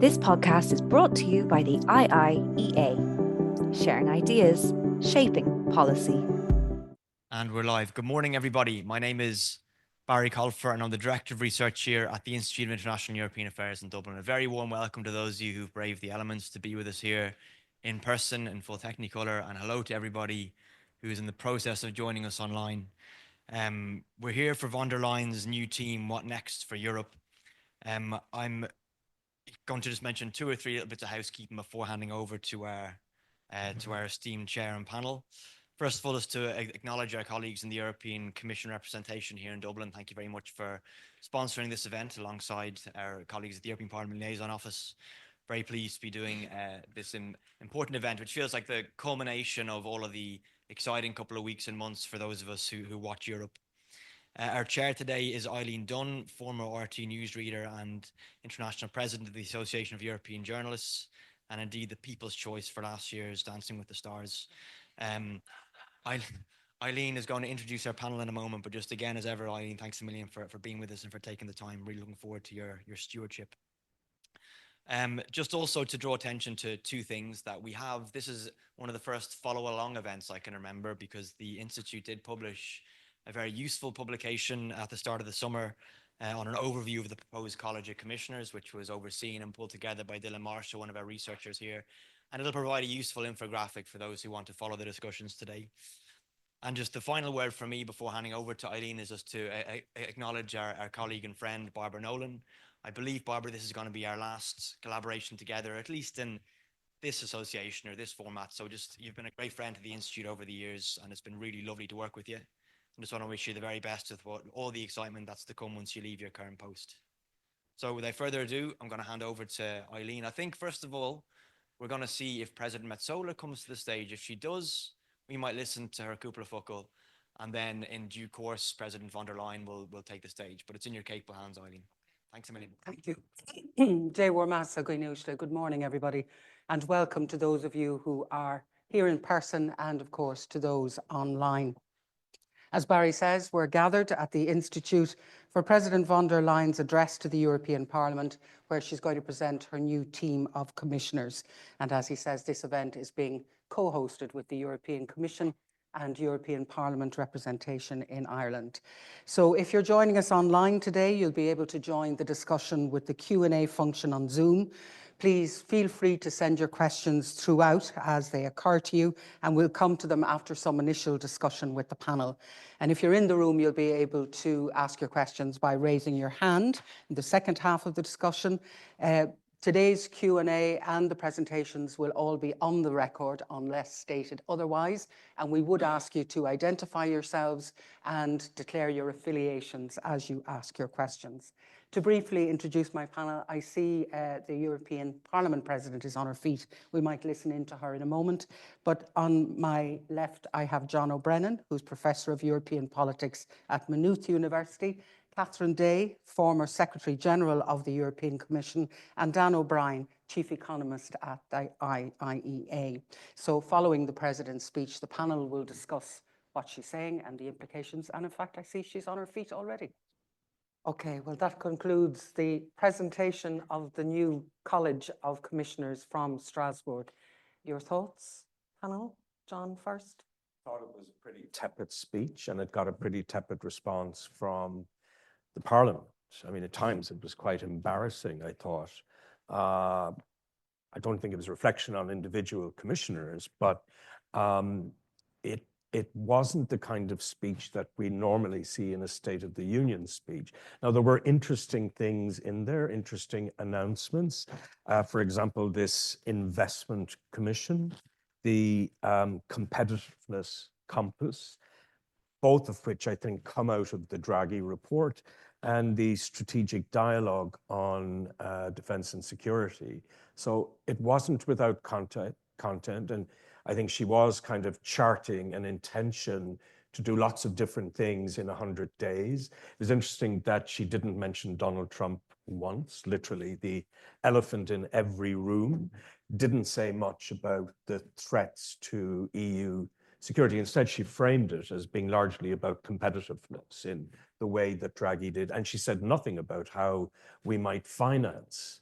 This podcast is brought to you by the IIEA, sharing ideas, shaping policy. And we're live. Good morning, everybody. My name is Barry Colfer, and I'm the Director of Research here at the Institute of International and European Affairs in Dublin. A very warm welcome to those of you who've braved the elements to be with us here in person in full Technicolor, and hello to everybody who's in the process of joining us online. We're here for von der Leyen's new team, What Next for Europe. I'm going to just mention two or three little bits of housekeeping before handing over to our esteemed chair and panel. First of all, is to acknowledge our colleagues in the European Commission representation here in Dublin. Thank you very much for sponsoring this event alongside our colleagues at the European Parliament Liaison Office. Very pleased to be doing this important event, which feels like the culmination of all of the exciting couple of weeks and months for those of us who watch Europe. Our chair today is Eileen Dunn, former RT newsreader and international president of the Association of European Journalists, and indeed the People's Choice for last year's Dancing with the Stars. Eileen is going to introduce our panel in a moment, but just again, as ever, Eileen, thanks a million for being with us and for taking the time. Really looking forward to your stewardship. Just also to draw attention to two things that we have. This is one of the first follow-along events I can remember, because the Institute did publish a very useful publication at the start of the summer on an overview of the proposed College of Commissioners, which was overseen and pulled together by Dylan Marshall, one of our researchers here. And it'll provide a useful infographic for those who want to follow the discussions today. And just the final word from me before handing over to Eileen is just to acknowledge our colleague and friend, Barbara Nolan. I believe, Barbara, this is going to be our last collaboration together, at least in this association or this format. So you've been a great friend to the Institute over the years, and it's been really lovely to work with you. I just want to wish you the very best with all the excitement that's to come once you leave your current post. So without further ado, I'm going to hand over to Eileen. I think, first of all, we're going to see if President Metsola comes to the stage. If she does, we might listen to her cúpla focal, and then in due course, President von der Leyen will take the stage. But it's in your capable hands, Eileen. Thanks a million. Thank you. Good morning, everybody, and welcome to those of you who are here in person and, of course, to those online. As Barry says, we're gathered at the Institute for President von der Leyen's address to the European Parliament, where she's going to present her new team of commissioners. And as he says, this event is being co-hosted with the European Commission and European Parliament representation in Ireland. So if you're joining us online today, you'll be able to join the discussion with the Q&A function on Zoom. Please feel free to send your questions throughout as they occur to you, and we'll come to them after some initial discussion with the panel. And if you're in the room, you'll be able to ask your questions by raising your hand in the second half of the discussion. Today's Q&A and the presentations will all be on the record unless stated otherwise, and we would ask you to identify yourselves and declare your affiliations as you ask your questions. To briefly introduce my panel, I see the European Parliament President is on her feet. We might listen in to her in a moment. But on my left, I have John O'Brennan, who's Professor of European Politics at Maynooth University, Catherine Day, former Secretary-General of the European Commission, and Dan O'Brien, Chief Economist at the IIEA. So following the President's speech, the panel will discuss what she's saying and the implications. And in fact, I see she's on her feet already. Okay, well, that concludes the presentation of the new College of Commissioners from Strasbourg. Your thoughts, panel? John first. I thought it was a pretty tepid speech, and it got a pretty tepid response from the Parliament. I mean, at times it was quite embarrassing, I thought. I don't think it was a reflection on individual commissioners, but it wasn't the kind of speech that we normally see in a State of the Union speech. Now, there were interesting things in there, interesting announcements. For example, this investment commission, the competitiveness compass, both of which I think come out of the Draghi report, and the strategic dialogue on defense and security. So it wasn't without content, and I think she was kind of charting an intention to do lots of different things in 100 days. It was interesting that she didn't mention Donald Trump once, literally the elephant in every room, didn't say much about the threats to EU security. Instead, she framed it as being largely about competitiveness in the way that Draghi did. And she said nothing about how we might finance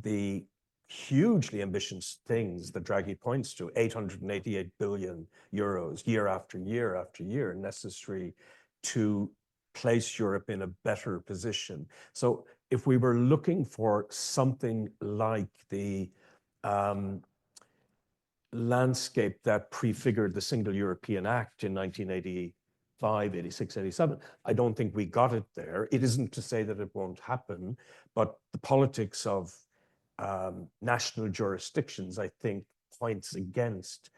the hugely ambitious things that Draghi points to, 888 billion euros year after year after year, necessary to place Europe in a better position. So if we were looking for something like the landscape that prefigured the Single European Act in 1985, 86, 87, I don't think we got it there. It isn't to say that it won't happen, but the politics of national jurisdictions, I think, points against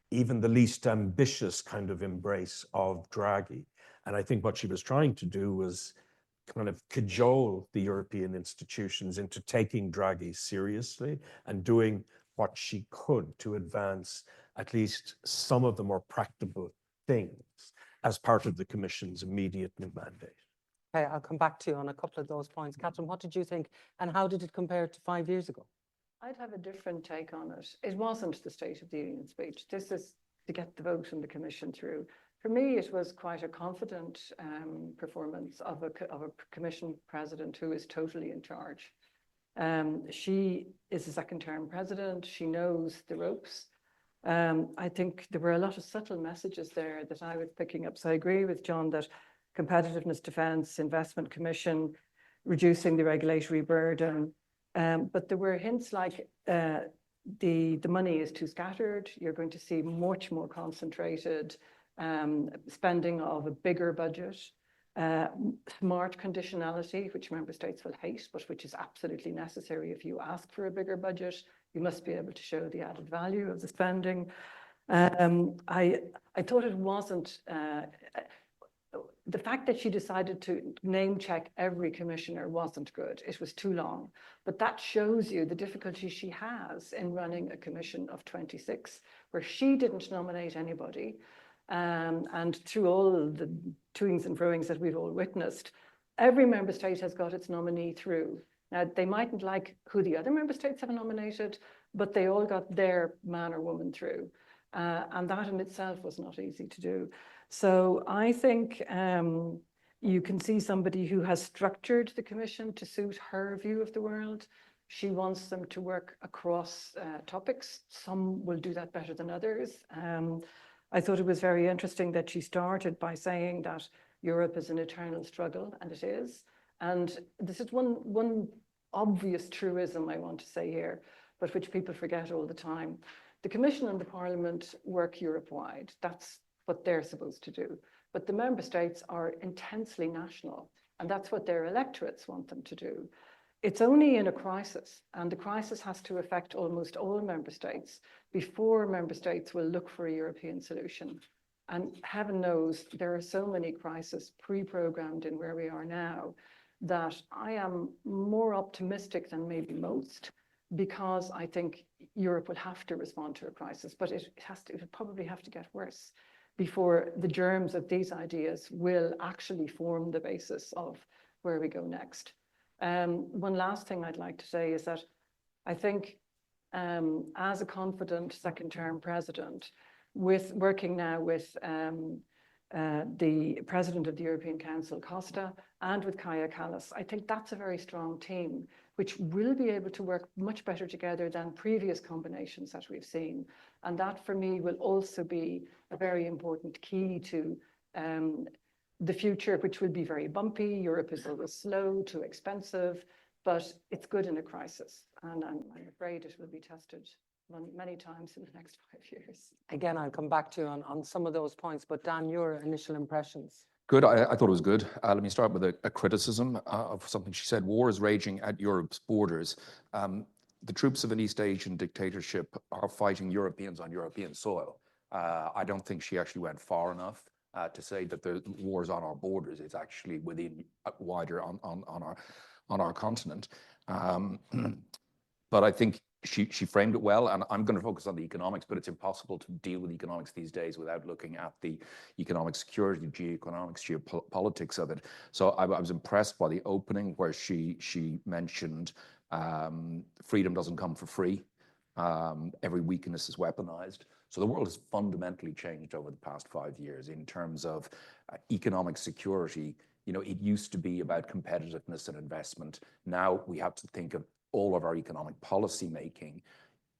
even the least ambitious kind of embrace of Draghi. And I think what she was trying to do was kind of cajole the European institutions into taking Draghi seriously and doing what she could to advance at least some of the more practical things as part of the Commission's immediate new mandate. Okay, I'll come back to you on a couple of those points. Catherine, what did you think, and how did it compare to 5 years ago? I'd have a different take on it. It wasn't the State of the Union speech. This is to get the vote in the Commission through. For me, it was quite a confident performance of a Commission President who is totally in charge. She is a second-term president. She knows the ropes. I think there were a lot of subtle messages there that I was picking up. So I agree with John that competitiveness, defence, investment commission, reducing the regulatory burden. But there were hints like the money is too scattered. You're going to see much more concentrated spending of a bigger budget. Smart conditionality, which member states will hate, but which is absolutely necessary. If you ask for a bigger budget, you must be able to show the added value of the spending. I thought it wasn't, the fact that she decided to name check every commissioner wasn't good. It was too long. But that shows you the difficulty she has in running a commission of 26, where she didn't nominate anybody. And through all the toings and froings that we've all witnessed, every member state has got its nominee through. Now, they mightn't like who the other member states have nominated, but they all got their man or woman through. And that in itself was not easy to do. So I think you can see somebody who has structured the Commission to suit her view of the world. She wants them to work across topics. Some will do that better than others. I thought it was very interesting that she started by saying that Europe is an eternal struggle, and it is. And this is one obvious truism I want to say here, but which people forget all the time. The Commission and the Parliament work Europe-wide. That's what they're supposed to do. But the member states are intensely national, and that's what their electorates want them to do. It's only in a crisis, and the crisis has to affect almost all member states before member states will look for a European solution. And heaven knows there are so many crises pre-programmed in where we are now that I am more optimistic than maybe most, because I think Europe will have to respond to a crisis, but it will probably have to get worse before the germs of these ideas will actually form the basis of where we go next. One last thing I'd like to say is that I think as a confident second-term president, with working now with the President of the European Council, Costa, and with Kaja Kallas, I think that's a very strong team, which will be able to work much better together than previous combinations that we've seen. And that, for me, will also be a very important key to the future, which will be very bumpy. Europe is always slow, too expensive, but it's good in a crisis. And I'm afraid it will be tested many times in the next 5 years. Again, I'll come back to you on some of those points, but Dan, your initial impressions. Good. I thought it was good. Let me start with a criticism of something she said. War is raging at Europe's borders. The troops of an East Asian dictatorship are fighting Europeans on European soil. I don't think she actually went far enough to say that the war is on our borders. It's actually within wider on our continent. But I think she framed it well, and I'm going to focus on the economics, but it's impossible to deal with economics these days without looking at the economic security, geoeconomics, geopolitics of it. So I was impressed by the opening where she mentioned freedom doesn't come for free. Every weakness is weaponized. So the world has fundamentally changed over the past 5 years in terms of economic security. You know, it used to be about competitiveness and investment. Now we have to think of all of our economic policy making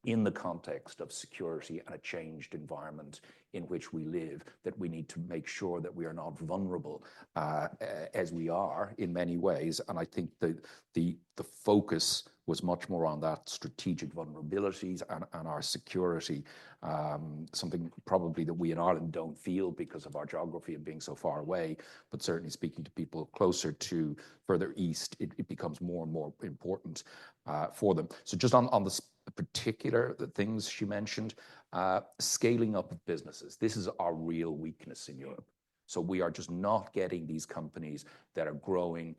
in the context of security and a changed environment in which we live, that we need to make sure that we are not vulnerable as we are in many ways. And I think the focus was much more on that strategic vulnerabilities and our security, something probably that we in Ireland don't feel because of our geography and being so far away, but certainly speaking to people closer to further east, it becomes more and more important for them. So just on the particular things she mentioned, scaling up of businesses. This is our real weakness in Europe. So we are just not getting these companies that are growing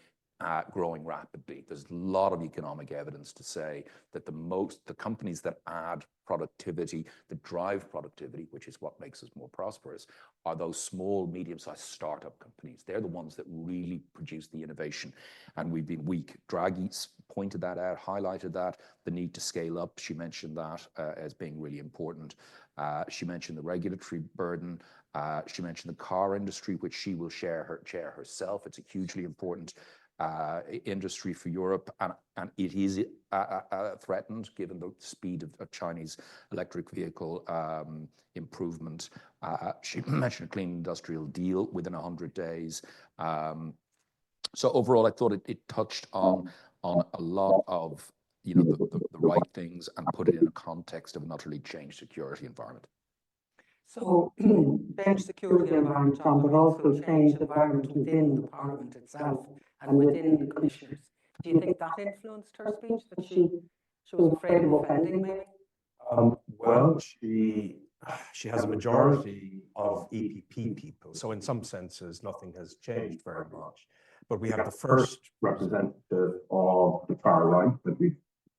rapidly. There's a lot of economic evidence to say that the companies that add productivity, that drive productivity, which is what makes us more prosperous, are those small, medium-sized startup companies. They're the ones that really produce the innovation. And we've been weak. Draghi's pointed that out, highlighted that, the need to scale up. She mentioned that as being really important. She mentioned the regulatory burden. She mentioned the car industry, which she will chair herself. It's a hugely important industry for Europe, and it is threatened given the speed of Chinese electric vehicle improvement. She mentioned a clean industrial deal within 100 days. So overall, I thought it touched on a lot of the right things and put it in a context of an utterly changed security environment. So changed security environment, John, but also changed environment within the Parliament itself and within the commissioners. Do you think that influenced her speech, that she was afraid of offending maybe? Well, she has a majority of EPP people, so in some senses nothing has changed very much. But we have the first representative of the far right that we've,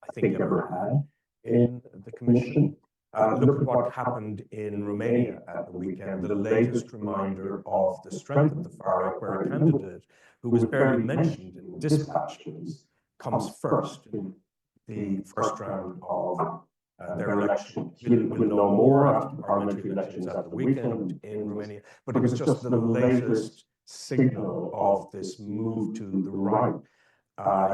I think, ever had in the Commission. Look at what happened in Romania at the weekend, the latest reminder of the strength of the far right, where a candidate who was barely mentioned in dispatches comes first in the first round of their election. We'll know more after the parliamentary elections at the weekend in Romania, but it was just the latest signal of this move to the right.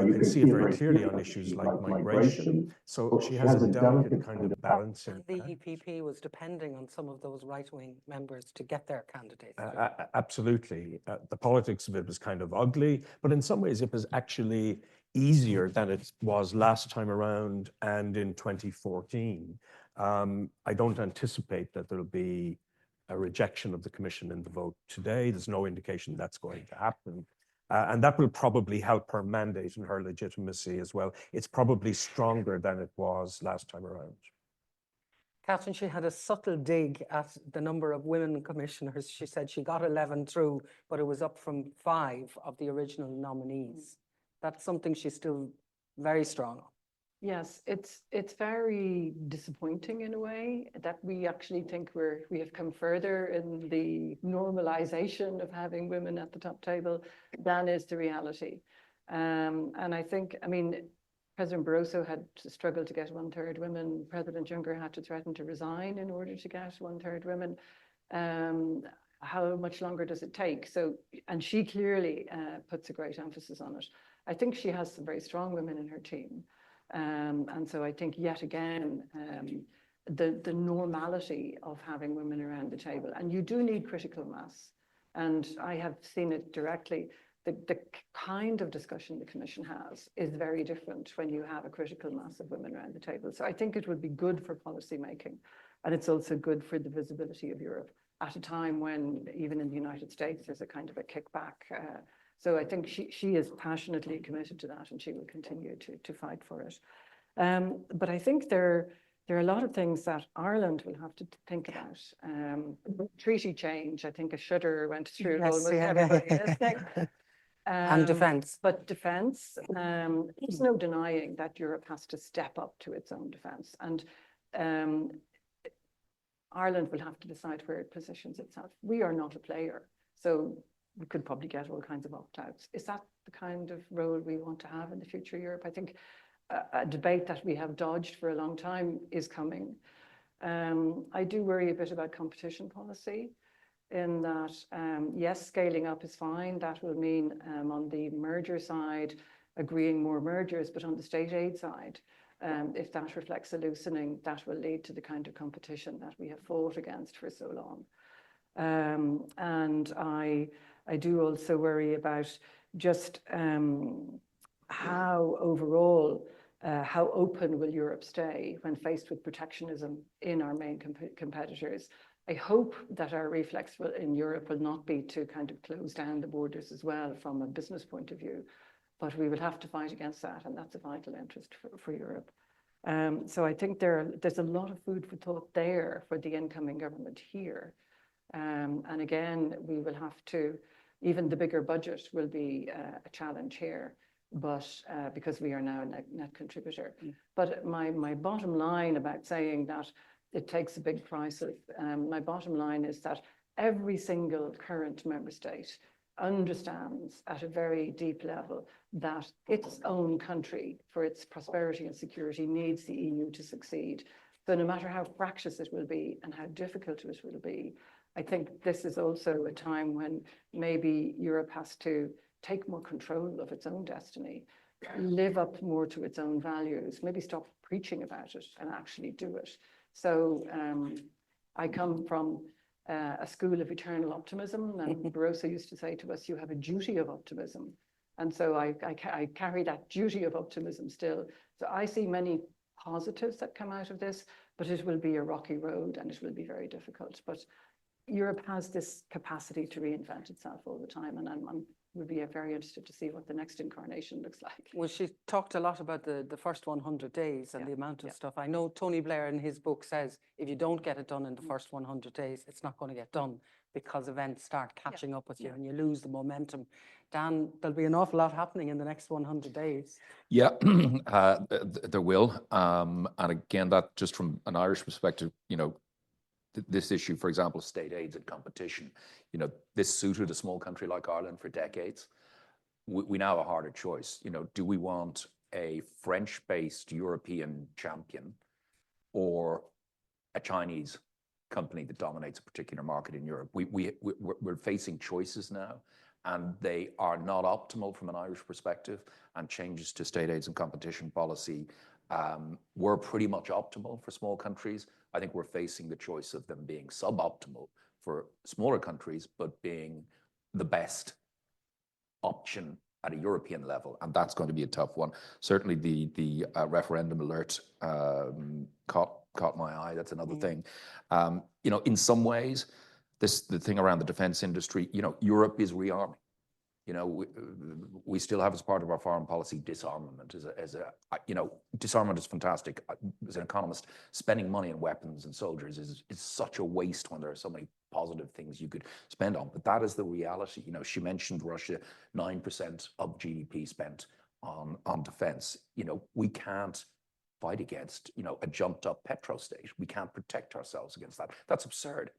You can see it very clearly on issues like migration. So she has a delicate kind of balancing. The EPP was depending on some of those right-wing members to get their candidates. Absolutely. The politics of it was kind of ugly, but in some ways it was actually easier than it was last time around and in 2014. I don't anticipate that there'll be a rejection of the Commission in the vote today. There's no indication that's going to happen. And that will probably help her mandate and her legitimacy as well. It's probably stronger than it was last time around. Catherine, she had a subtle dig at the number of women commissioners. She said she got 11 through, but it was up from 5 of the original nominees. That's something she's still very strong on. Yes, it's very disappointing in a way that we actually think we have come further in the normalization of having women at the top table than is the reality. And I think, I mean, President Barroso had struggled to get 1/3 women. President Juncker had to threaten to resign in order to get 1/3 women. How much longer does it take? So, and she clearly puts a great emphasis on it. I think she has some very strong women in her team. And so I think yet again, the normality of having women around the table, and you do need critical mass. And I have seen it directly. The kind of discussion the Commission has is very different when you have a critical mass of women around the table. So I think it would be good for policy making. And it's also good for the visibility of Europe at a time when even in the United States, there's a kind of a kickback. So I think she is passionately committed to that, and she will continue to fight for it. But I think there are a lot of things that Ireland will have to think about. Treaty change, I think a shudder went through almost everybody listening. And defence. But defence, there's no denying that Europe has to step up to its own defence. And Ireland will have to decide where it positions itself. We are not a player. So we could probably get all kinds of opt-outs. Is that the kind of role we want to have in the future Europe? I think a debate that we have dodged for a long time is coming. I do worry a bit about competition policy in that, yes, scaling up is fine. That will mean on the merger side, agreeing more mergers, but on the state aid side, if that reflects a loosening, that will lead to the kind of competition that we have fought against for so long. And I do also worry about just how overall, how open will Europe stay when faced with protectionism in our main competitors. I hope that our reflex in Europe will not be to kind of close down the borders as well from a business point of view, but we will have to fight against that, and that's a vital interest for Europe. So I think there's a lot of food for thought there for the incoming government here. And again, we will have to, even the bigger budget will be a challenge here, but because we are now a net contributor. But my bottom line about saying that it takes a big crisis, my bottom line is that every single current member state understands at a very deep level that its own country, for its prosperity and security, needs the EU to succeed. So no matter how fractious it will be and how difficult it will be, I think this is also a time when maybe Europe has to take more control of its own destiny, live up more to its own values, maybe stop preaching about it and actually do it. So I come from a school of eternal optimism, and Barroso used to say to us, you have a duty of optimism. And so I carry that duty of optimism still. So I see many positives that come out of this, but it will be a rocky road and it will be very difficult. But Europe has this capacity to reinvent itself all the time, and I'm would be very interested to see what the next incarnation looks like. Well, she talked a lot about the first 100 days and the amount of stuff. I know Tony Blair in his book says if you don't get it done in the first 100 days, it's not going to get done because events start catching up with you and you lose the momentum. Dan, there'll be an awful lot happening in the next 100 days. Yeah, there will. And again, that just from an Irish perspective, you know, this issue, for example, state aids and competition, you know, this suited a small country like Ireland for decades. We now have a harder choice. You know, do we want a French-based European champion or a Chinese company that dominates a particular market in Europe? We're facing choices now, and they are not optimal from an Irish perspective, and changes to state aids and competition policy were pretty much optimal for small countries. I think we're facing the choice of them being suboptimal for smaller countries, but being the best option at a European level, and that's going to be a tough one. Certainly, the referendum alert caught my eye. That's another thing. You know, in some ways, the thing around the defense industry, you know, Europe is rearming. You know, we still have as part of our foreign policy disarmament you know, disarmament is fantastic. As an economist, spending money on weapons and soldiers is such a waste when there are so many positive things you could spend on. But that is the reality. You know, she mentioned Russia, 9% of GDP spent on defense. You know, we can't fight against, you know, a jumped up petro state. We can't protect ourselves against that. That's absurd.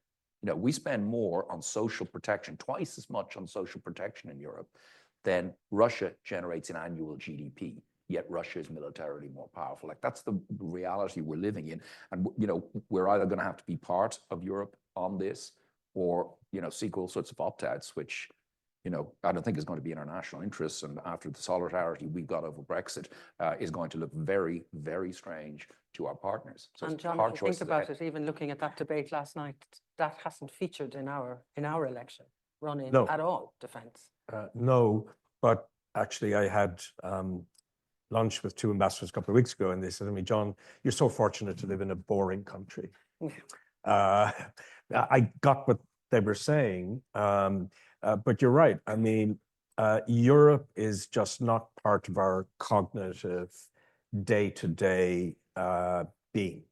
You know, we spend more on social protection, twice as much on social protection in Europe than Russia generates in annual GDP, yet Russia is militarily more powerful. Like, that's the reality we're living in. And, you know, we're either going to have to be part of Europe on this or, you know, seek all sorts of opt-outs, which, you know, I don't think is going to be in our national interests. And after the solidarity we got over Brexit is going to look very, very strange to our partners. So and John, if you think about it, even looking at that debate last night, that hasn't featured in our election run-in at all, defence. No, but actually I had lunch with two ambassadors a couple of weeks ago, and they said to me, John, you're so fortunate to live in a boring country. I got what they were saying, but you're right. I mean, Europe is just not part of our cognitive day-to-day being.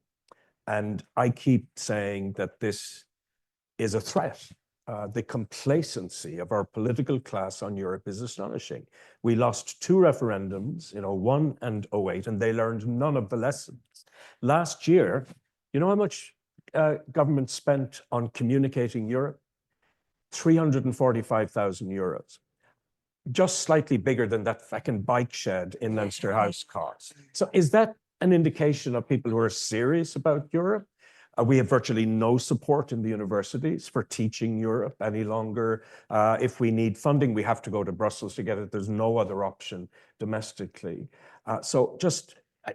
And I keep saying that this is a threat. The complacency of our political class on Europe is astonishing. We lost two referendums, you know, 2001 and 2008, and they learned none of the lessons. Last year, you know how much government spent on communicating Europe? 345,000 euros. Just slightly bigger than that fucking bike shed in Leinster House costs. So is that an indication of people who are serious about Europe? We have virtually no support in the universities for teaching Europe any longer. If we need funding, we have to go to Brussels to get it. There's no other option domestically.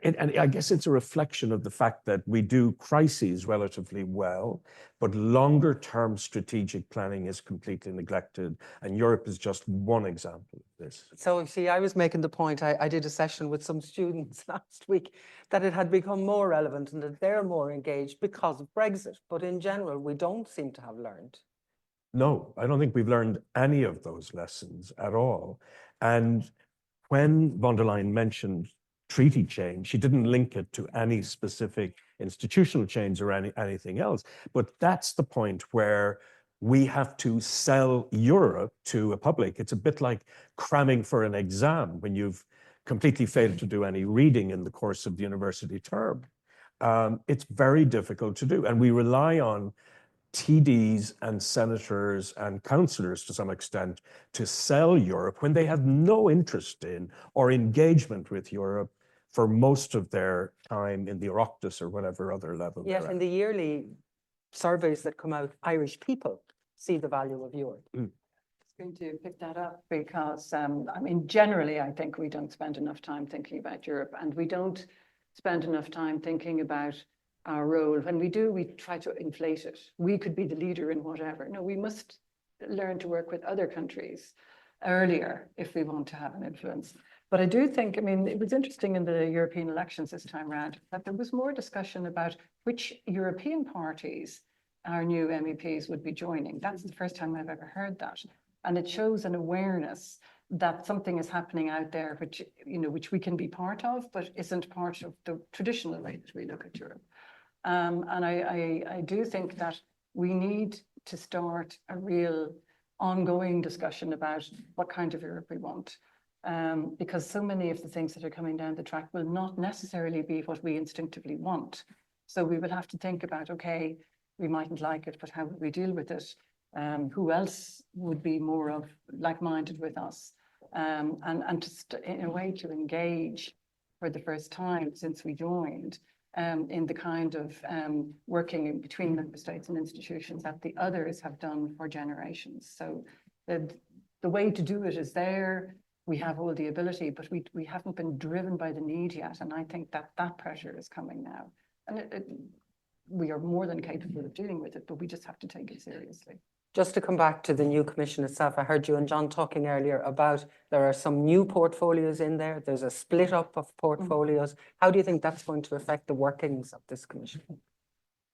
And I guess it's a reflection of the fact that we do crises relatively well, but longer term strategic planning is completely neglected. And Europe is just one example of this. So you see, I was making the point, I did a session with some students last week, that it had become more relevant and that they're more engaged because of Brexit. But in general, we don't seem to have learned. No, I don't think we've learned any of those lessons at all. And when von der Leyen mentioned treaty change, she didn't link it to any specific institutional change or anything else. But that's the point where we have to sell Europe to a public. It's a bit like cramming for an exam when you've completely failed to do any reading in the course of the university term. It's very difficult to do. And we rely on TDs and senators and councillors to some extent to sell Europe when they have no interest in or engagement with Europe for most of their time in the Oireachtas or whatever other level. Yet in the yearly surveys that come out, Irish people see the value of Europe. I was going to pick that up because, I mean, generally, I think we don't spend enough time thinking about Europe, and we don't spend enough time thinking about our role. When we do, we try to inflate it. We could be the leader in whatever. No, we must learn to work with other countries earlier if we want to have an influence. But I do think, I mean, it was interesting in the European elections this time around that there was more discussion about which European parties our new MEPs would be joining. That's the first time I've ever heard that. And it shows an awareness that something is happening out there which, you know, which we can be part of, but isn't part of the traditional way that we look at Europe. And I do think that we need to start a real ongoing discussion about what kind of Europe we want. Because so many of the things that are coming down the track will not necessarily be what we instinctively want. So we will have to think about, okay, we mightn't like it, but how would we deal with it? Who else would be more of like-minded with us? And in a way to engage for the first time since we joined in the kind of working between member states and institutions that the others have done for generations. So the way to do it is there. We have all the ability, but we haven't been driven by the need yet. And I think that that pressure is coming now. And we are more than capable of dealing with it, but we just have to take it seriously. Just to come back to the new commission itself, I heard you and John talking earlier about there are some new portfolios in there. There's a split up of portfolios. How do you think that's going to affect the workings of this commission?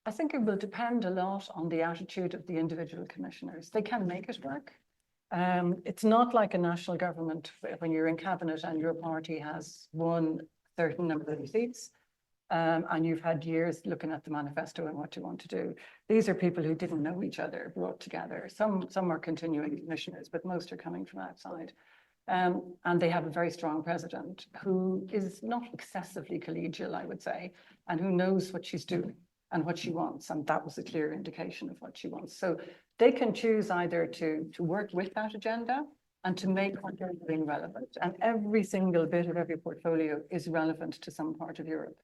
I think it will depend a lot on the attitude of the individual commissioners. They can make it work. It's not like a national government when you're in cabinet and your party has won a certain number of seats. And you've had years looking at the manifesto and what you want to do. These are people who didn't know each other, brought together. Some are continuing commissioners, but most are coming from outside. And they have a very strong president who is not excessively collegial, I would say, and who knows what she's doing and what she wants. And that was a clear indication of what she wants. So they can choose either to work with that agenda and to make what they're doing relevant. And every single bit of every portfolio is relevant to some part of Europe.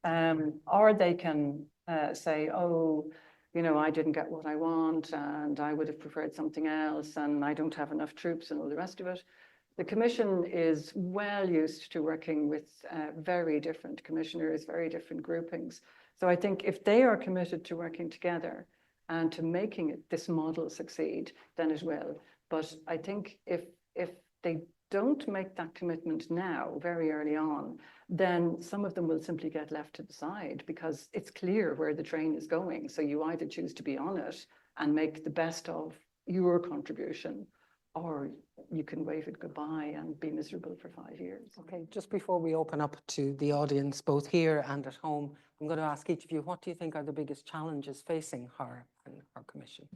Or they can say, oh, you know, I didn't get what I want and I would have preferred something else and I don't have enough troops and all the rest of it. The Commission is well used to working with very different commissioners, very different groupings. So I think if they are committed to working together and to making it, this model succeed, then it will. But I think if they don't make that commitment now, very early on, then some of them will simply get left to the side because it's clear where the train is going. So you either choose to be on it and make the best of your contribution, or you can wave it goodbye and be miserable for 5 years. Okay, just before we open up to the audience, both here and at home, I'm going to ask each of you, what do you think are the biggest challenges facing her and her commission?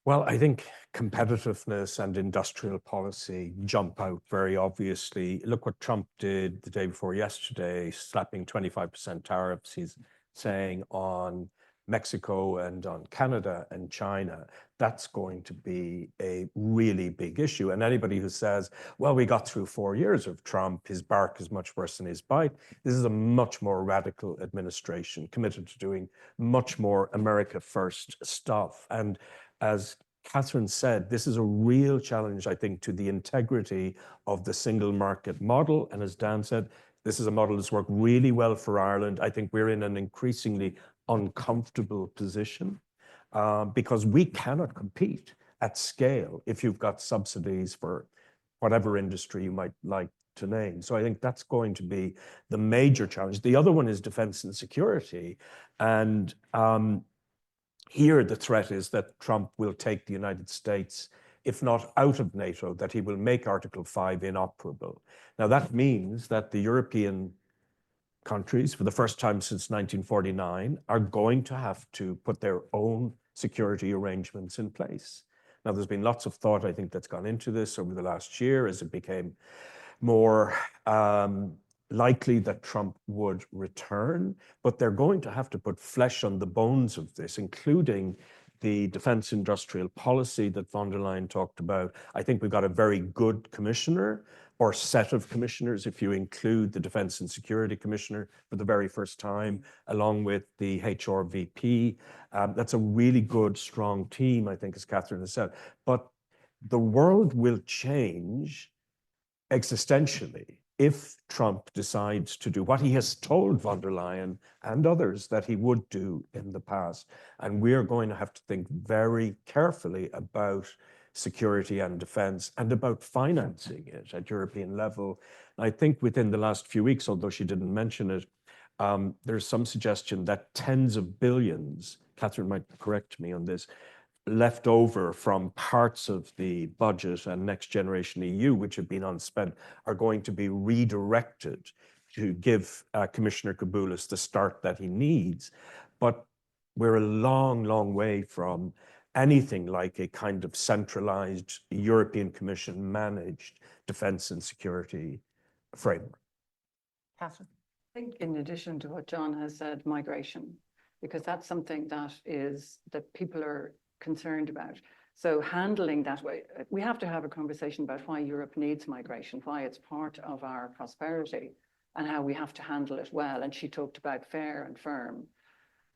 Well, I think competitiveness and industrial policy jump out very obviously. Look what Trump did the day before yesterday, slapping 25% tariffs, he's saying, on Mexico and on Canada and China, that's going to be a really big issue. And anybody who says, well, we got through 4 years of Trump, his bark is much worse than his bite, this is a much more radical administration committed to doing much more America first stuff. And as Catherine said, this is a real challenge, I think, to the integrity of the single market model. And as Dan said, this is a model that's worked really well for Ireland. I think we're in an increasingly uncomfortable position because we cannot compete at scale if you've got subsidies for whatever industry you might like to name. So I think that's going to be the major challenge. The other one is defense and security. And here the threat is that Trump will take the United States, if not out of NATO, that he will make Article 5 inoperable. Now that means that the European countries, for the first time since 1949, are going to have to put their own security arrangements in place. Now, there's been lots of thought, I think, that's gone into this over the last year as it became more likely that Trump would return, but they're going to have to put flesh on the bones of this, including the defense industrial policy that von der Leyen talked about. I think we've got a very good commissioner, or set of commissioners, if you include the Defense and Security Commissioner for the very first time, along with the HRVP. That's a really good, strong team, I think, as Catherine has said. But the world will change existentially if Trump decides to do what he has told von der Leyen and others that he would do in the past. And we're going to have to think very carefully about security and defense and about financing it at European level. I think within the last few weeks, although she didn't mention it, there's some suggestion that tens of billions, Catherine might correct me on this, left over from parts of the budget and Next Generation EU, which have been unspent, are going to be redirected to give Commissioner Kaboulis the start that he needs. But we're a long, long way from anything like a kind of centralized European Commission managed defense and security framework. Catherine? I think in addition to what John has said, migration, because that's something that people are concerned about. So handling that way, we have to have a conversation about why Europe needs migration, why it's part of our prosperity, and how we have to handle it well. And she talked about fair and firm.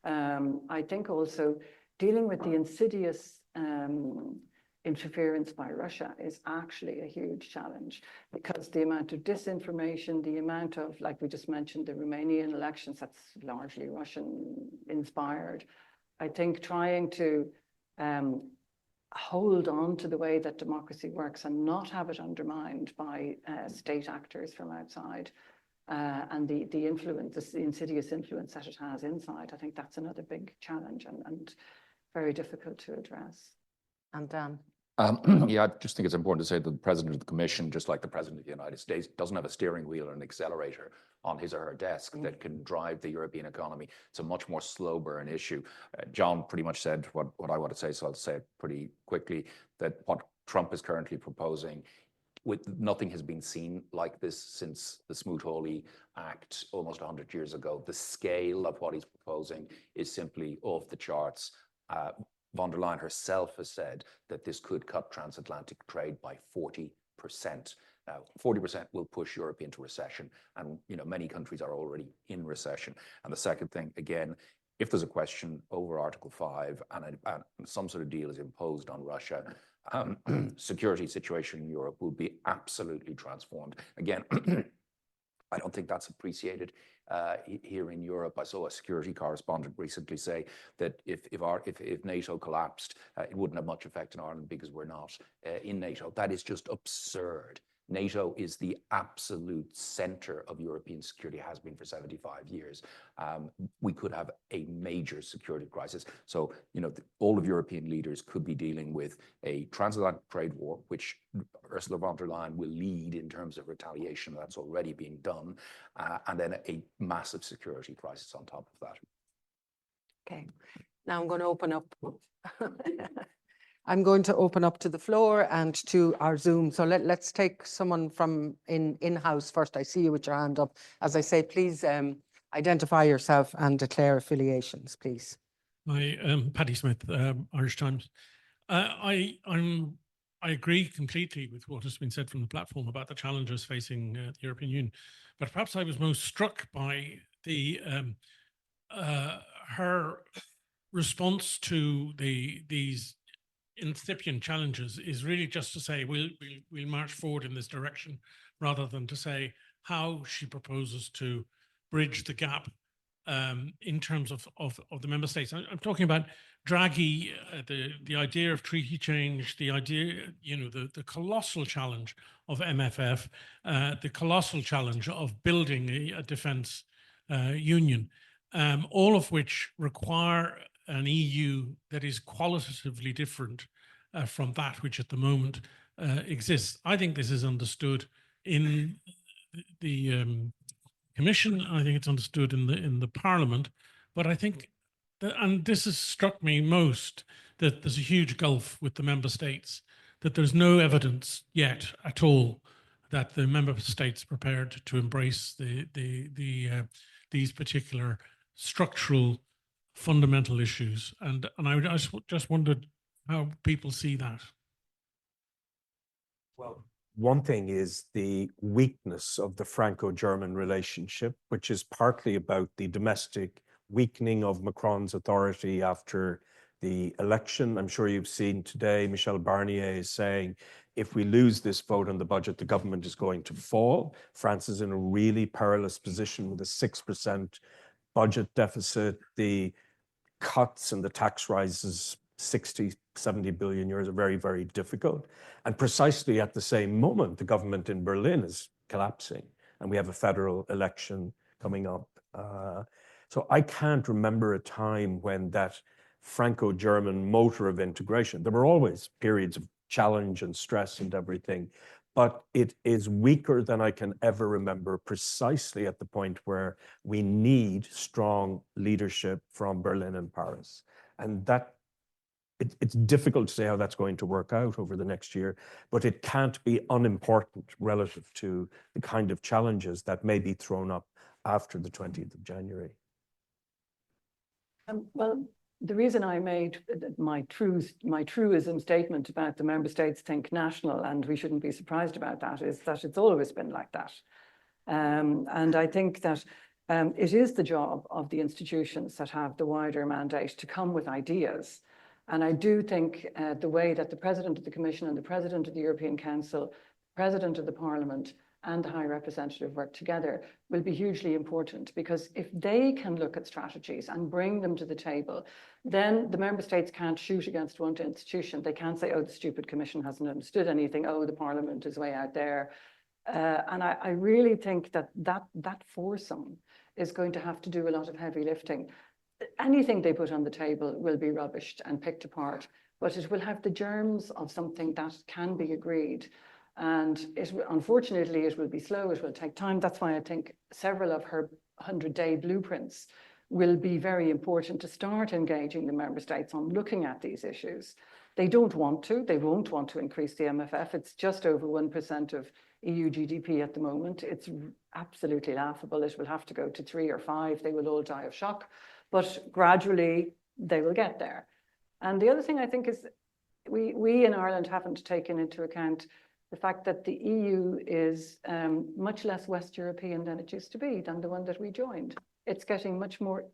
I think also dealing with the insidious interference by Russia is actually a huge challenge, because the amount of disinformation, the amount of, like we just mentioned, the Romanian elections, that's largely Russian inspired. I think trying to hold on to the way that democracy works and not have it undermined by state actors from outside and the influence, the insidious influence that it has inside. I think that's another big challenge and very difficult to address. And Dan? Yeah, I just think it's important to say that the President of the Commission, just like the President of the United States, doesn't have a steering wheel or an accelerator on his or her desk that can drive the European economy. It's a much more slow burn issue. John pretty much said what I want to say, so I'll say it pretty quickly, that what Trump is currently proposing, nothing has been seen like this since the Smoot-Hawley Act almost 100 years ago. The scale of what he's proposing is simply off the charts. Von der Leyen herself has said that this could cut transatlantic trade by 40%. 40% will push Europe into recession, and many countries are already in recession. And the second thing, again, if there's a question over Article 5 and some sort of deal is imposed on Russia, security situation in Europe will be absolutely transformed. Again, I don't think that's appreciated here in Europe. I saw a security correspondent recently say that if NATO collapsed, it wouldn't have much effect on Ireland because we're not in NATO. That is just absurd. NATO is the absolute center of European security, has been for 75 years. We could have a major security crisis. So, all of European leaders could be dealing with a transatlantic trade war, which Ursula von der Leyen will lead in terms of retaliation. That's already being done. And then a massive security crisis on top of that. Okay. Now I'm going to open up. I'm going to open up to the floor and to our Zoom. So let's take someone from in-house first. I see you with your hand up. As I say, please identify yourself and declare affiliations, please. Hi, Paddy Smith, Irish Times. I agree completely with what has been said from the platform about the challenges facing the European Union, but perhaps I was most struck by the her response to these incipient challenges is really just to say we'll march forward in this direction, rather than to say how she proposes to bridge the gap in terms of the member states. I'm talking about Draghi, the idea of treaty change, the idea, the colossal challenge of MFF, the colossal challenge of building a defence union, all of which require an EU that is qualitatively different from that which at the moment exists. I think this is understood in the Commission. I think it's understood in the Parliament, but I think that, and this has struck me most, that there's a huge gulf with the member states, that there's no evidence yet at all that the member states are prepared to embrace these particular structural fundamental issues, and I just wondered how people see that. Well, one thing is the weakness of the Franco-German relationship, which is partly about the domestic weakening of Macron's authority after the election. I'm sure you've seen today Michel Barnier is saying, if we lose this vote on the budget, the government is going to fall. France is in a really perilous position with a 6% budget deficit. The cuts and the tax rises, 60, 70 billion euros, are very, very difficult. And precisely at the same moment, the government in Berlin is collapsing, and we have a federal election coming up. So I can't remember a time when that Franco-German motor of integration, there were always periods of challenge and stress and everything, but it is weaker than I can ever remember, precisely at the point where we need strong leadership from Berlin and Paris. And that it's difficult to say how that's going to work out over the next year, but it can't be unimportant relative to the kind of challenges that may be thrown up after the 20th of January. Well, the reason I made my truism statement about the member states think national, and we shouldn't be surprised about that, is that it's always been like that. And I think that it is the job of the institutions that have the wider mandate to come with ideas. And I do think the way that the President of the Commission and the President of the European Council, President of the Parliament, and the High Representative work together will be hugely important, because if they can look at strategies and bring them to the table, then the member states can't shoot against one institution. They can't say, oh, the stupid Commission hasn't understood anything. Oh, the Parliament is way out there. And I really think that foursome is going to have to do a lot of heavy lifting. Anything they put on the table will be rubbished and picked apart, but it will have the germs of something that can be agreed. And unfortunately, it will be slow, it will take time. That's why I think several of her 100-day blueprints will be very important to start engaging the member states on looking at these issues. They won't want to increase the MFF. It's just over 1% of EU GDP at the moment. It's absolutely laughable. It will have to go to 3 or 5. They will all die of shock, but gradually they will get there. And the other thing I think is we in Ireland haven't taken into account the fact that the EU is much less West European than it used to be, than the one that we joined. It's getting much more,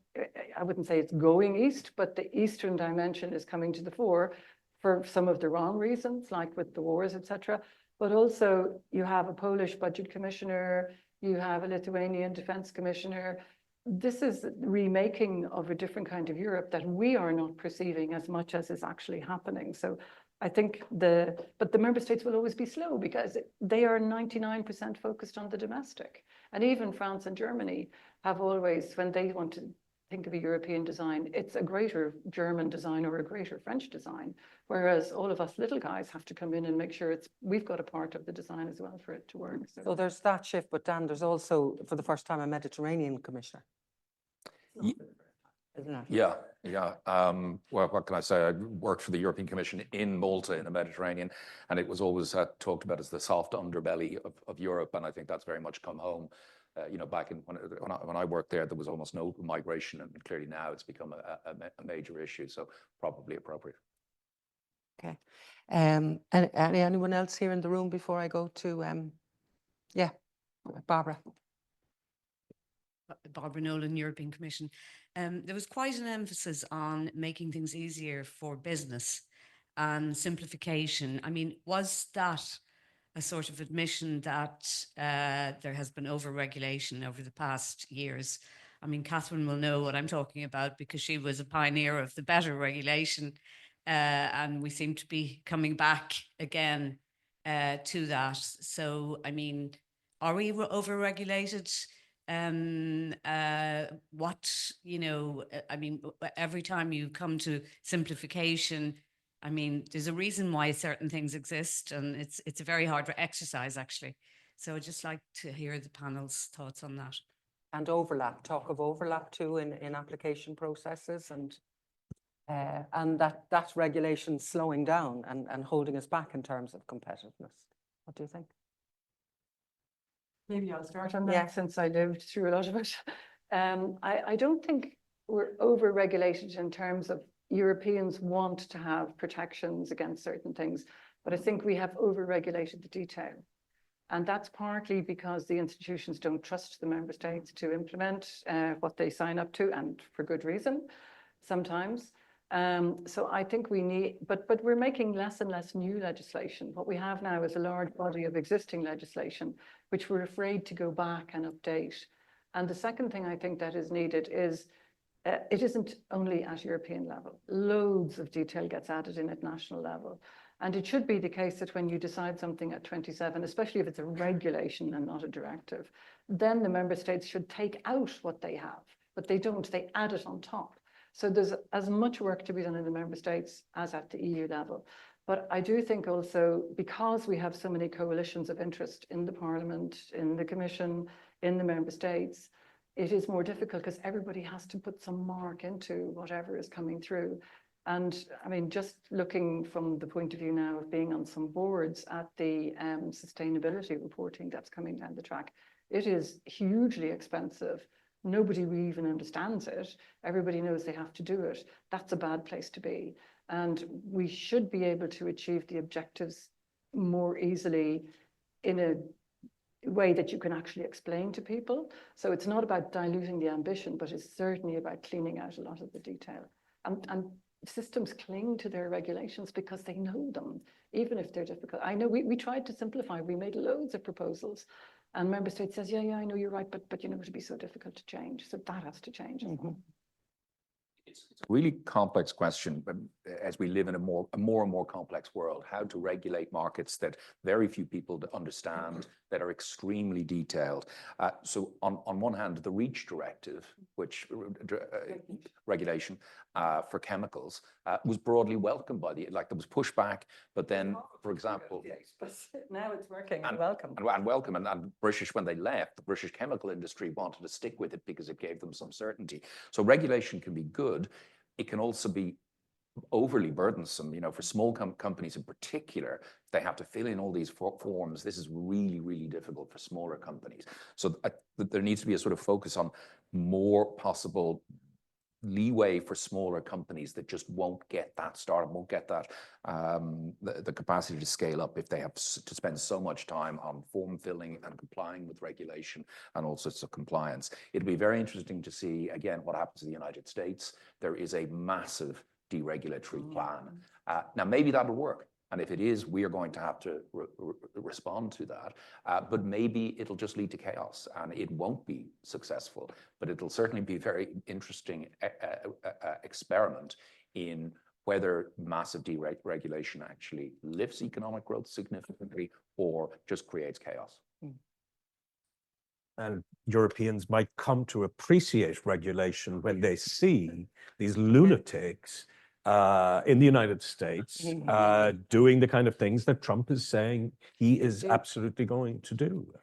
I wouldn't say it's going east, but the Eastern dimension is coming to the fore for some of the wrong reasons, like with the wars, etc. But also you have a Polish budget commissioner, you have a Lithuanian defense commissioner. This is remaking of a different kind of Europe that we are not perceiving as much as is actually happening. So I think but the member states will always be slow because they are 99% focused on the domestic. And even France and Germany have always, when they want to think of a European design, it's a greater German design or a greater French design. Whereas all of us little guys have to come in and make sure we've got a part of the design as well for it to work. So there's that shift, but Dan, there's also, for the first time, a Mediterranean commissioner. Isn't it? Yeah. Well, what can I say? I worked for the European Commission in Malta in the Mediterranean, and it was always talked about as the soft underbelly of Europe, and I think that's very much come home You know, back in when I worked there was almost no migration, and clearly now it's become a major issue. So probably appropriate. Okay. Anyone else here in the room before I go to, yeah, Barbara? Barbara Nolan, European Commission. There was quite an emphasis on making things easier for business and simplification. I mean, was that a sort of admission that there has been over-regulation over the past years? I mean, Catherine will know what I'm talking about because she was a pioneer of the better regulation, and we seem to be coming back again to that. So, I mean, are we over-regulated? What, you know, I mean, every time you come to simplification, I mean, there's a reason why certain things exist, and it's a very hard exercise, actually. So I'd just like to hear the panel's thoughts on that. And overlap, talk of overlap too in application processes, and that regulation slowing down and holding us back in terms of competitiveness. What do you think? Maybe I'll start on that, Yeah. since I lived through a lot of it. I don't think we're over-regulated in terms of Europeans want to have protections against certain things, but I think we have over-regulated the detail. And that's partly because the institutions don't trust the member states to implement what they sign up to, and for good reason sometimes. So I think we need, but we're making less and less new legislation. What we have now is a large body of existing legislation, which we're afraid to go back and update. And the second thing I think that is needed is, it isn't only at European level. Loads of detail gets added in at national level. And it should be the case that when you decide something at 27, especially if it's a regulation and not a directive, then the member states should take out what they have, but they don't, they add it on top. So there's as much work to be done in the member states as at the EU level. But I do think also, because we have so many coalitions of interest in the Parliament, in the Commission, in the member states, it is more difficult because everybody has to put some mark into whatever is coming through. And I mean, just looking from the point of view now of being on some boards at the sustainability reporting that's coming down the track, it is hugely expensive. Nobody even understands it. Everybody knows they have to do it. That's a bad place to be. And we should be able to achieve the objectives more easily in a way that you can actually explain to people. So it's not about diluting the ambition, but it's certainly about cleaning out a lot of the detail. And systems cling to their regulations because they know them, even if they're difficult. I know we tried to simplify. We made loads of proposals, and member states says, yeah, I know you're right, but you know, it'd be so difficult to change. So that has to change as well. It's a really complex question, but as we live in a more and more complex world, how to regulate markets that very few people understand, that are extremely detailed. So on one hand, the REACH directive, which regulation for chemicals, was broadly welcomed by there was pushback, but then, for example, But now it's working and welcome. And welcome. And British, when they left, the British chemical industry wanted to stick with it because it gave them some certainty. So regulation can be good. It can also be overly burdensome, you know, for small companies in particular. They have to fill in all these forms. This is really, really difficult for smaller companies. So there needs to be a sort of focus on more possible leeway for smaller companies that just won't get that startup, won't get that the capacity to scale up if they have to spend so much time on form filling and complying with regulation and all sorts of compliance. It'll be very interesting to see, again, what happens in the United States. There is a massive deregulatory plan. Now, maybe that'll work. And if it is, we are going to have to respond to that. But maybe it'll just lead to chaos and it won't be successful. But it'll certainly be a very interesting experiment in whether massive deregulation actually lifts economic growth significantly or just creates chaos. And Europeans might come to appreciate regulation when they see these lunatics in the United States doing the kind of things that Trump is saying he is absolutely going to do.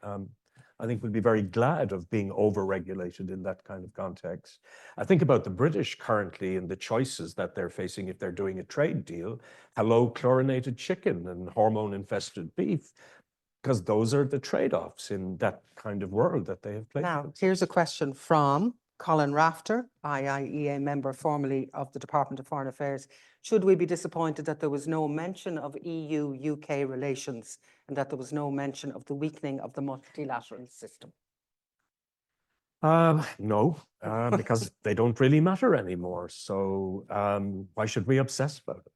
I think we'll be very glad of being over-regulated in that kind of context. I think about the British currently and the choices that they're facing if they're doing a trade deal. Hello, chlorinated chicken and hormone-infested beef. because those are the trade-offs in that kind of world that they have placed Now, themselves. here's a question from Colin Rafter, IIEA member formerly of the Department of Foreign Affairs. Should we be disappointed that there was no mention of EU-UK relations and that there was no mention of the weakening of the multilateral system? No, because they don't really matter anymore. So why should we obsess about it?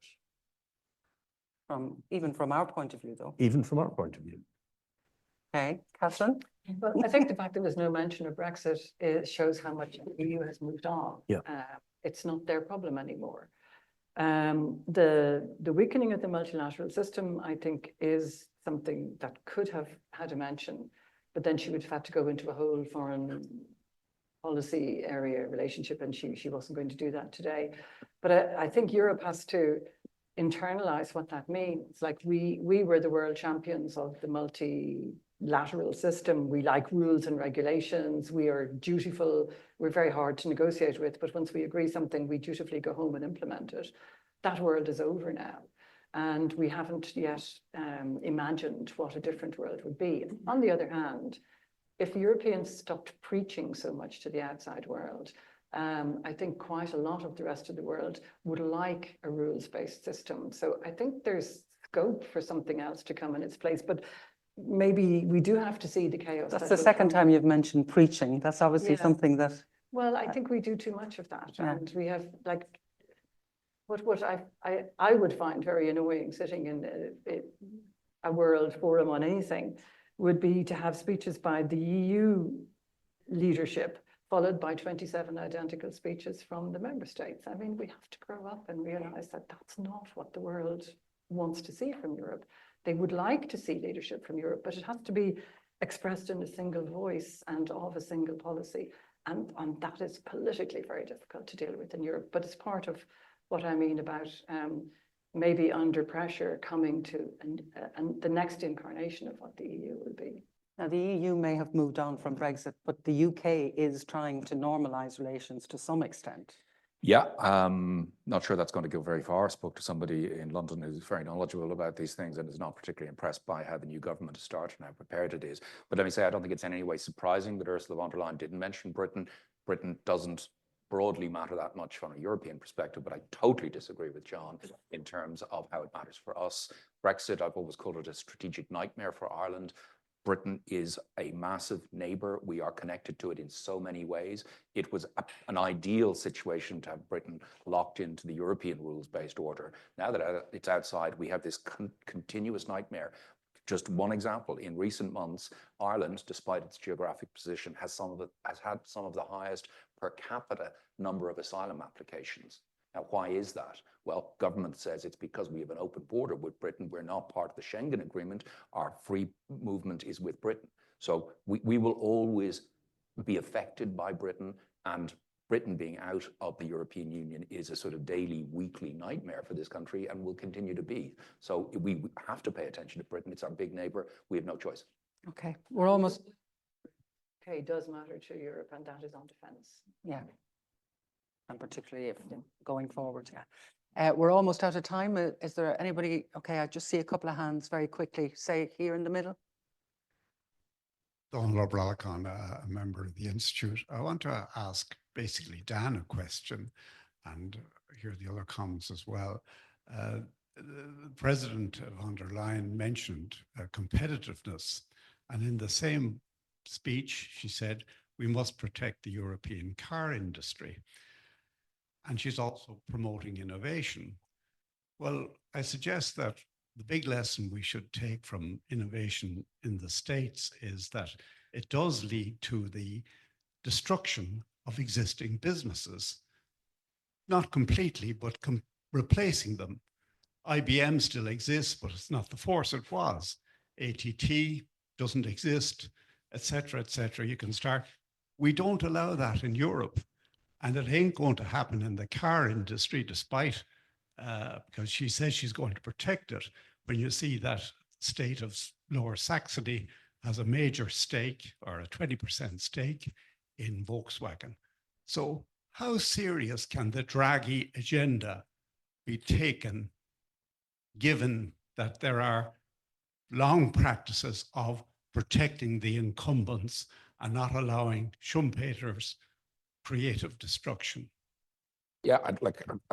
Even from our point of view, though. Even from our point of view. Okay, Catherine? But I think the fact there was no mention of Brexit shows how much the EU has moved on. Yeah. It's not their problem anymore. The weakening of the multilateral system, I think, is something that could have had a mention, but then she would have had to go into a whole foreign policy area relationship, and she wasn't going to do that today. But I think Europe has to internalize what that means. Like we were the world champions of the multilateral system. We like rules and regulations. We are dutiful. We're very hard to negotiate with, but once we agree something, we dutifully go home and implement it. That world is over now. And we haven't yet imagined what a different world would be. On the other hand, if Europeans stopped preaching so much to the outside world, I think quite a lot of the rest of the world would like a rules-based system. So I think there's scope for something else to come in its place, but maybe we do have to see the chaos. That's the second time you've mentioned preaching. That's obviously Yeah. something that... Well, I think we do too much of that. Yeah. And we have like, what I would find very annoying sitting in a world forum on anything would be to have speeches by the EU leadership followed by 27 identical speeches from the member states. I mean, we have to grow up and realize that that's not what the world wants to see from Europe. They would like to see leadership from Europe, but it has to be expressed in a single voice and of a single policy. And that is politically very difficult to deal with in Europe, but it's part of what I mean about maybe under pressure coming to the next incarnation of what the EU will be. Now, the EU may have moved on from Brexit, but the UK is trying to normalise relations to some extent. Yeah, not sure that's going to go very far. I spoke to somebody in London who's very knowledgeable about these things and is not particularly impressed by how the new government has started and how prepared it is. But let me say, I don't think it's in any way surprising that Ursula von der Leyen didn't mention Britain. Britain doesn't broadly matter that much from a European perspective, but I totally disagree with John in terms of how it matters for us. Brexit, I've always called it a strategic nightmare for Ireland. Britain is a massive neighbour. We are connected to it in so many ways. It was an ideal situation to have Britain locked into the European rules-based order. Now that it's outside, we have this continuous nightmare. Just one example, in recent months, Ireland, despite its geographic position, has had some of the highest per capita number of asylum applications. Now, why is that? Well, government says it's because we have an open border with Britain. We're not part of the Schengen Agreement. Our free movement is with Britain. So we will always be affected by Britain, and Britain being out of the European Union is a sort of daily, weekly nightmare for this country and will continue to be. So we have to pay attention to Britain. It's our big neighbour. We have no choice. Okay, we're almost... Okay, does matter to Europe, and that is on defence. Yeah. And particularly if going forward, yeah. We're almost out of time. Is there anybody? Okay, I just see a couple of hands very quickly. Say here in the middle. Donald O'Bralacon, a member of the Institute. I want to ask basically Dan a question and hear the other comments as well. President von der Leyen mentioned competitiveness, and in the same speech, she said, we must protect the European car industry. And she's also promoting innovation. Well, I suggest that the big lesson we should take from innovation in the States is that it does lead to the destruction of existing businesses. Not completely, but replacing them. IBM still exists, but it's not the force it was. ATT doesn't exist, etc., etc. You can start. We don't allow that in Europe. And it ain't going to happen in the car industry, despite, because she says she's going to protect it. When you see that state of Lower Saxony has a major stake or a 20% stake in Volkswagen. So how serious can the Draghi agenda be taken, given that there are long practices of protecting the incumbents and not allowing Schumpeter's creative destruction. Yeah,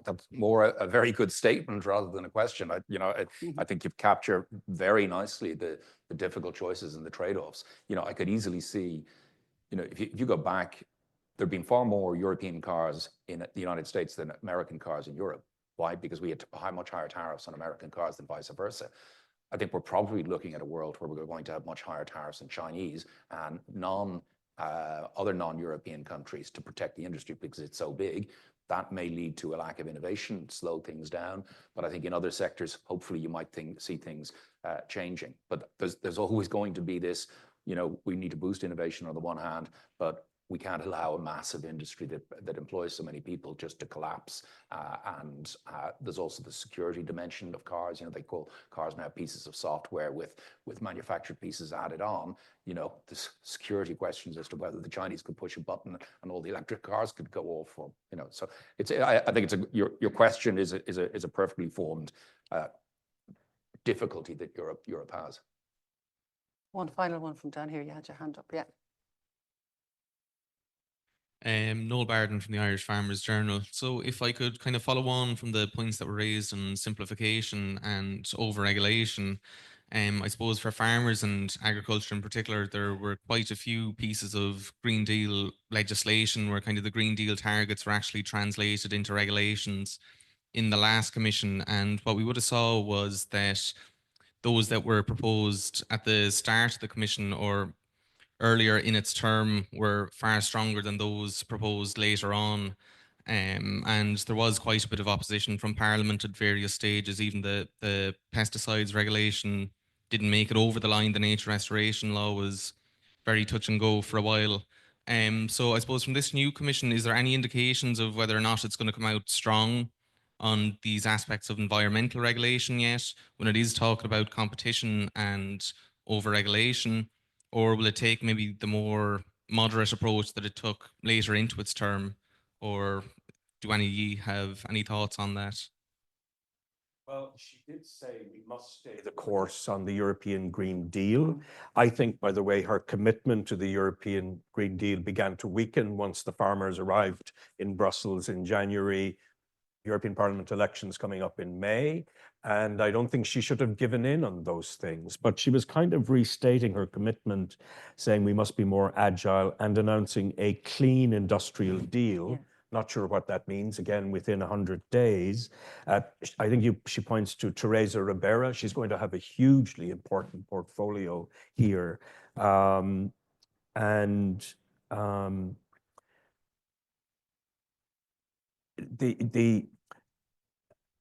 that's more a very good statement rather than a question. I think you've captured very nicely the difficult choices and the trade-offs. I could easily see, if you go back, there've been far more European cars in the United States than American cars in Europe. Why? Because we had much higher tariffs on American cars than vice versa. I think we're probably looking at a world where we're going to have much higher tariffs on Chinese and other non-European countries to protect the industry because it's so big. That may lead to a lack of innovation, slow things down. But I think in other sectors, hopefully you might see things changing. But there's always going to be this, we need to boost innovation on the one hand, but we can't allow a massive industry that employs so many people just to collapse. And there's also the security dimension of cars. They call cars now pieces of software with manufactured pieces added on. The security questions as to whether the Chinese could push a button and all the electric cars could go off. So I think your question is a perfectly formed difficulty that Europe has. One final one from down here. You had your hand up, yeah. Noel Barden from the Irish Farmers Journal. So if I could kind of follow on from the points that were raised on simplification and over-regulation, I suppose for farmers and agriculture in particular, there were quite a few pieces of Green Deal legislation where kind of the Green Deal targets were actually translated into regulations in the last commission. And what we would have saw was that those that were proposed at the start of the commission or earlier in its term were far stronger than those proposed later on. And there was quite a bit of opposition from Parliament at various stages. Even the pesticides regulation didn't make it over the line. The nature restoration law was very touch and go for a while. So I suppose from this new commission, is there any indications of whether or not it's going to come out strong on these aspects of environmental regulation yet, when it is talking about competition and over-regulation? Or will it take maybe the more moderate approach that it took later into its term? Or do any of you have any thoughts on that? Well, she did say we must stay the course on the European Green Deal. I think, by the way, her commitment to the European Green Deal began to weaken once the farmers arrived in Brussels in January, European Parliament elections coming up in May. And I don't think she should have given in on those things. But she was kind of restating her commitment, saying we must be more agile and announcing a clean industrial deal. Yeah. Not sure what that means, again, within 100 days. I think she points to Teresa Ribera. She's going to have a hugely important portfolio here.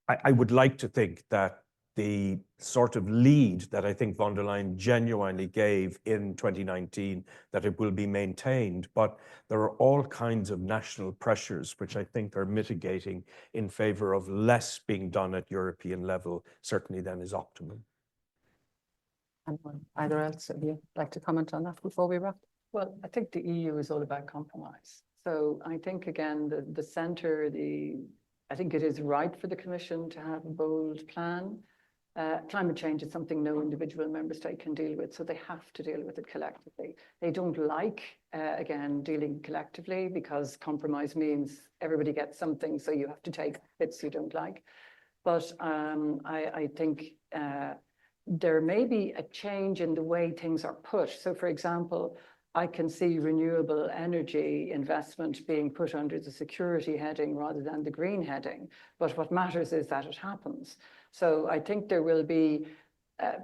I would like to think that the sort of lead that I think von der Leyen genuinely gave in 2019, that it will be maintained. But there are all kinds of national pressures, which I think are mitigating in favor of less being done at European level, certainly than is optimum. Anyone, either else of you like to comment on that before we wrap? Well, I think the EU is all about compromise. So I think, again, the centre, I think it is right for the Commission to have a bold plan. Climate change is something no individual member state can deal with, so they have to deal with it collectively. They don't like, again, dealing collectively because compromise means everybody gets something, so you have to take bits you don't like. But I think there may be a change in the way things are put. So, for example, I can see renewable energy investment being put under the security heading rather than the green heading. But what matters is that it happens. So I think there will be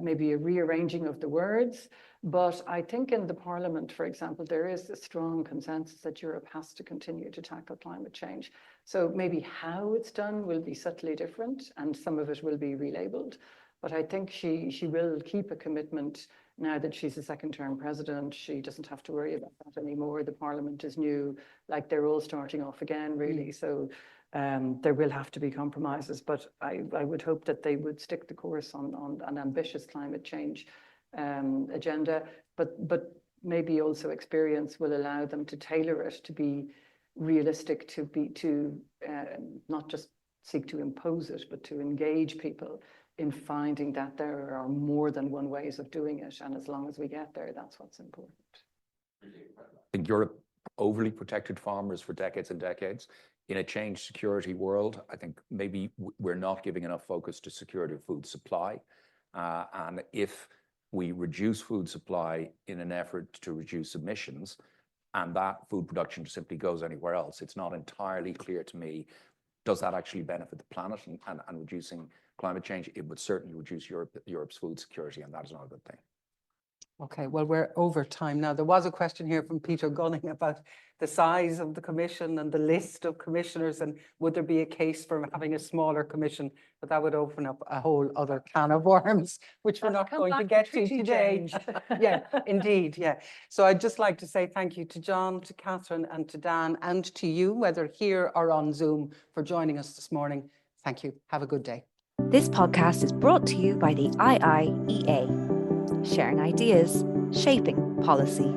maybe a rearranging of the words. But I think in the Parliament, for example, there is a strong consensus that Europe has to continue to tackle climate change. So maybe how it's done will be subtly different, and some of it will be relabeled. But I think she will keep a commitment. Now that she's a second-term president, she doesn't have to worry about that anymore. The Parliament is new, like they're all starting off again, really. So there will have to be compromises, but I would hope that they would stick the course on an ambitious climate change agenda. But maybe also experience will allow them to tailor it to be realistic, to not just seek to impose it, but to engage people in finding that there are more than one ways of doing it. And as long as we get there, that's what's important. I think Europe overly protected farmers for decades and decades. In a changed security world, I think maybe we're not giving enough focus to security of food supply. And if we reduce food supply in an effort to reduce emissions, and that food production simply goes anywhere else, it's not entirely clear to me, does that actually benefit the planet and reducing climate change? It would certainly reduce Europe's food security, and that is not a good thing. Okay, well, we're over time now. There was a question here from Peter Gunning about the size of the commission and the list of commissioners, and would there be a case for having a smaller commission? But that would open up a whole other can of worms, which we're not going to get to today. Yeah, indeed, yeah. So I'd just like to say thank you to John, to Catherine, and to Dan, and to you, whether here or on Zoom, for joining us this morning. Thank you. Have a good day. This podcast is brought to you by the IIEA, sharing ideas, shaping policy.